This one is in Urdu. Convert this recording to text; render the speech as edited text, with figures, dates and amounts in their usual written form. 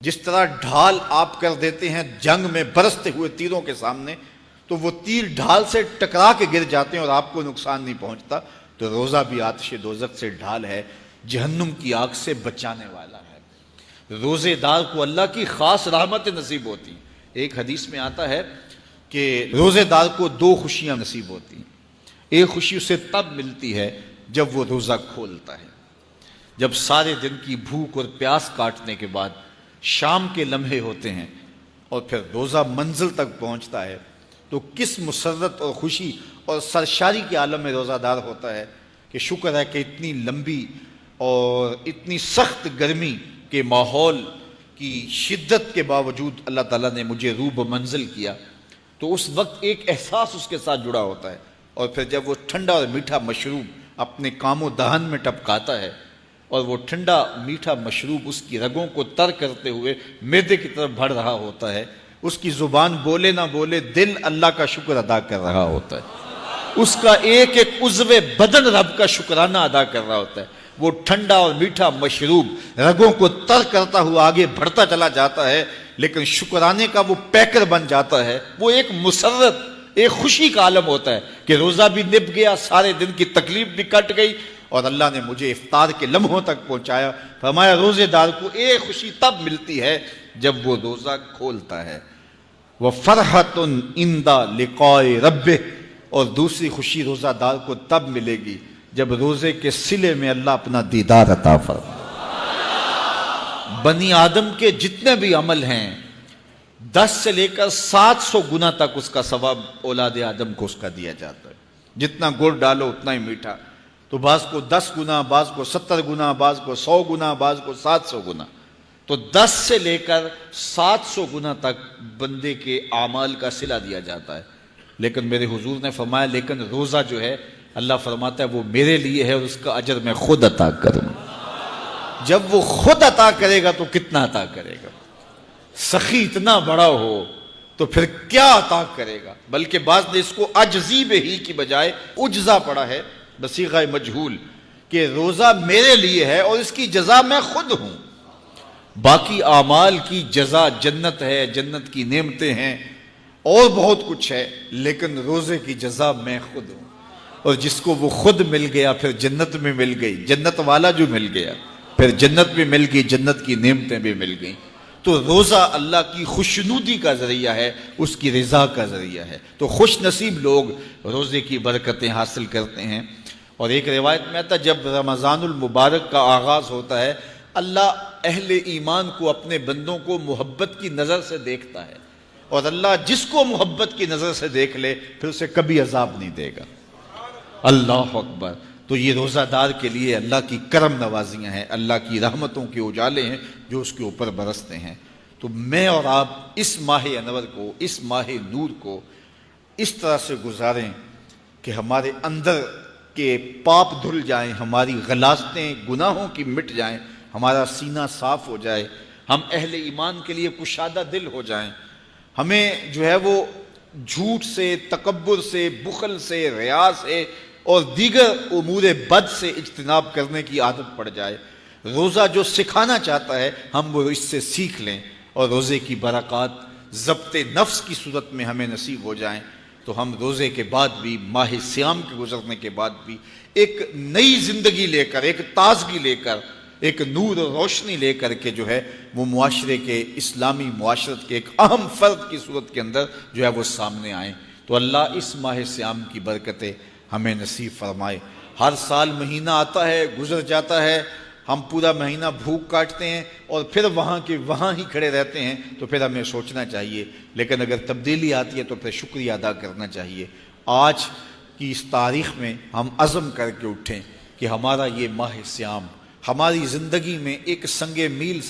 جس طرح ڈھال آپ کر دیتے ہیں جنگ میں برستے ہوئے تیروں کے سامنے، تو وہ تیر ڈھال سے ٹکرا کے گر جاتے ہیں اور آپ کو نقصان نہیں پہنچتا، تو روزہ بھی آتش دوزخ سے ڈھال ہے، جہنم کی آگ سے بچانے والا ہے۔ روزے دار کو اللہ کی خاص رحمت نصیب ہوتی ہیں۔ ایک حدیث میں آتا ہے کہ روزے دار کو دو خوشیاں نصیب ہوتی ہیں۔ ایک خوشی اسے تب ملتی ہے جب وہ روزہ کھولتا ہے، جب سارے دن کی بھوک اور پیاس کاٹنے کے بعد شام کے لمحے ہوتے ہیں اور پھر روزہ منزل تک پہنچتا ہے، تو کس مسرت اور خوشی اور سرشاری کے عالم میں روزہ دار ہوتا ہے کہ شکر ہے کہ اتنی لمبی اور اتنی سخت گرمی کے ماحول کی شدت کے باوجود اللہ تعالیٰ نے مجھے روب منزل کیا۔ تو اس وقت ایک احساس اس کے ساتھ جڑا ہوتا ہے، اور پھر جب وہ ٹھنڈا اور میٹھا مشروب اپنے کام و دہن میں ٹپکاتا ہے اور وہ ٹھنڈا میٹھا مشروب اس کی رگوں کو تر کرتے ہوئے معدے کی طرف بڑھ رہا ہوتا ہے، اس کی زبان بولے نہ بولے دل اللہ کا شکر ادا کر رہا ہوتا ہے، اس کا ایک ایک عضو بدن رب کا شکرانہ ادا کر رہا ہوتا ہے۔ وہ ٹھنڈا اور میٹھا مشروب رگوں کو تر کرتا ہوا آگے بڑھتا چلا جاتا ہے، لیکن شکرانے کا وہ پیکر بن جاتا ہے۔ وہ ایک مسرت، ایک خوشی کا عالم ہوتا ہے کہ روزہ بھی نب گیا، سارے دن کی تکلیف بھی کٹ گئی، اور اللہ نے مجھے افطار کے لمحوں تک پہنچایا۔ فرمایا روزے دار کو ایک خوشی تب ملتی ہے جب وہ روزہ کھولتا ہے، وَفَرْحَةٌ عِنْدَ لِقَاءِ رَبِّهِ، اور دوسری خوشی روزہ دار کو تب ملے گی جب روزے کے صلے میں اللہ اپنا دیدار عطا فرمائے۔ بنی آدم کے جتنے بھی عمل ہیں 10 سے لے کر 700 گنا تک اس کا ثواب اولاد آدم کو اس کا دیا جاتا ہے۔ جتنا گڑ ڈالو اتنا ہی میٹھا، تو بعض کو 10 گنا، بعض کو 70 گنا، بعض کو 100 گنا، بعض کو 700 گنا، تو 10 سے لے کر 700 گنا تک بندے کے اعمال کا صلہ دیا جاتا ہے۔ لیکن میرے حضور نے فرمایا لیکن روزہ جو ہے اللہ فرماتا ہے وہ میرے لیے ہے اور اس کا اجر میں خود عطا کروں۔ جب وہ خود عطا کرے گا تو کتنا عطا کرے گا؟ سخی اتنا بڑا ہو تو پھر کیا عطا کرے گا؟ بلکہ بعض نے اس کو عجزی بہی کی بجائے عجزہ پڑھا ہے بصیغہ مجہول، کہ روزہ میرے لیے ہے اور اس کی جزا میں خود ہوں۔ باقی اعمال کی جزا جنت ہے، جنت کی نعمتیں ہیں اور بہت کچھ ہے، لیکن روزے کی جزا میں خود ہوں۔ اور جس کو وہ خود مل گیا پھر جنت میں مل گئی، جنت والا جو مل گیا پھر جنت میں مل گئی، جنت کی نعمتیں بھی مل گئیں۔ تو روزہ اللہ کی خوشنودی کا ذریعہ ہے، اس کی رضا کا ذریعہ ہے۔ تو خوش نصیب لوگ روزے کی برکتیں حاصل کرتے ہیں۔ اور ایک روایت میں آتا ہے جب رمضان المبارک کا آغاز ہوتا ہے اللہ اہل ایمان کو، اپنے بندوں کو محبت کی نظر سے دیکھتا ہے، اور اللہ جس کو محبت کی نظر سے دیکھ لے پھر اسے کبھی عذاب نہیں دے گا۔ اللہ اکبر۔ تو یہ روزہ دار کے لیے اللہ کی کرم نوازیاں ہیں، اللہ کی رحمتوں کے اجالے ہیں جو اس کے اوپر برستے ہیں۔ تو میں اور آپ اس ماہ انور کو، اس ماہ نور کو اس طرح سے گزاریں کہ ہمارے اندر کے پاپ دھل جائیں، ہماری غلاظتیں گناہوں کی مٹ جائیں، ہمارا سینہ صاف ہو جائے، ہم اہل ایمان کے لیے کشادہ دل ہو جائیں، ہمیں جو ہے وہ جھوٹ سے، تکبر سے، بخل سے، ریا سے اور دیگر امور بد سے اجتناب کرنے کی عادت پڑ جائے۔ روزہ جو سکھانا چاہتا ہے ہم وہ اس سے سیکھ لیں، اور روزے کی برکات ضبط نفس کی صورت میں ہمیں نصیب ہو جائیں، تو ہم روزے کے بعد بھی، ماہ صیام کے گزرنے کے بعد بھی ایک نئی زندگی لے کر، ایک تازگی لے کر، ایک نور و روشنی لے کر کے جو ہے وہ معاشرے کے، اسلامی معاشرت کے ایک اہم فرد کی صورت کے اندر جو ہے وہ سامنے آئیں۔ تو اللہ اس ماہ صیام کی برکتیں ہمیں نصیب فرمائے۔ ہر سال مہینہ آتا ہے، گزر جاتا ہے، ہم پورا مہینہ بھوک کاٹتے ہیں اور پھر وہاں کے وہاں ہی کھڑے رہتے ہیں، تو پھر ہمیں سوچنا چاہیے، لیکن اگر تبدیلی آتی ہے تو پھر شکریہ ادا کرنا چاہیے۔ آج کی اس تاریخ میں ہم عزم کر کے اٹھیں کہ ہمارا یہ ماہ صیام ہماری زندگی میں ایک سنگ میل